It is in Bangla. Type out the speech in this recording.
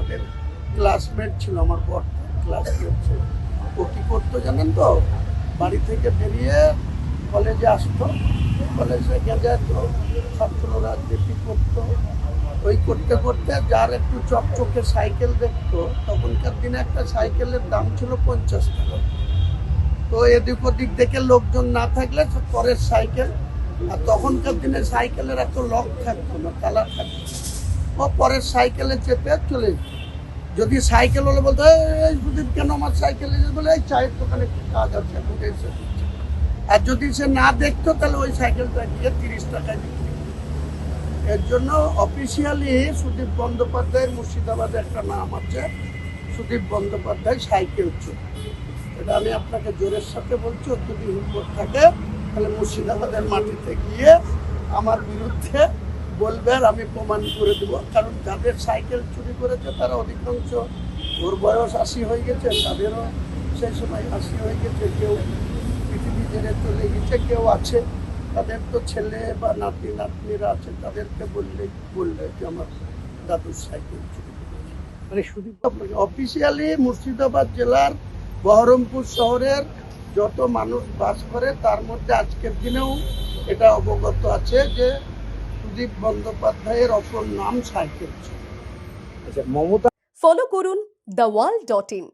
আমাদের ক্লাসমেট ছিল, আমার বড় ক্লাসমেট ছিল। ও কী করতো জানেন তো, বাড়ি থেকে বেরিয়ে কলেজে আসতো, কলেজে যেত, ছাত্র রাজনীতি করতো। ওই করতে করতে যার একটু চকচকে সাইকেল দেখতো, তখনকার দিনে একটা সাইকেলের দাম ছিল 50 টাকা। তো এদিক ওদিক দেখে লোকজন না থাকলে পরের সাইকেল, আর তখনকার দিনে সাইকেলের এত লক থাকতো না, তালা থাকতো, ও পরের সাইকেলে চেপে চলে যেত। যদি সাইকেল হলে বলতো এই সুদীপ কেন আমার সাইকেলে, বলে এই চায়ের দোকানে একটু কাজ আছে এখন এসে দিচ্ছে। আর যদি সে না দেখতো তাহলে ওই সাইকেলটা গিয়ে 30 টাকায় বিক্রি। এর জন্য অফিসিয়ালি সুদীপ বন্দ্যোপাধ্যায়ের মুর্শিদাবাদে একটা নাম আছে, সুদীপ বন্দ্যোপাধ্যায় সাইকেল চোর। এটা আমি আপনাকে জোরের সাথে বলছি, ওর যদি হিম্মত থাকে তাহলে মুর্শিদাবাদের মাটিতে গিয়ে আমার বিরুদ্ধে বলবে, আর আমি প্রমাণ করে দেবো। কারণ যাদের সাইকেল চুরি করেছে তারা অধিকাংশ, ওর বয়স 80 হয়ে গেছে, তাদেরও সেই সময় 80 হয়ে গেছে, কেউ পৃথিবী ছেড়ে চলে গেছে, কেউ আছে, তাদের তো ছেলে বা নাতি নাতনিরা আছে, তাদেরকে বললে যে আমার দাদুর সাইকেল চুরি করেছে। মানে শুধু অফিসিয়ালি মুর্শিদাবাদ জেলার বহরমপুর শহরের যত মানুষ বাস করে তার মধ্যে আজকের দিনেও এটা অবগত আছে যে সুদীপ বন্দ্যোপাধ্যায়ের অপর নাম সাইকেল চোর। আচ্ছা, মমতা ফলো করুন theworld.in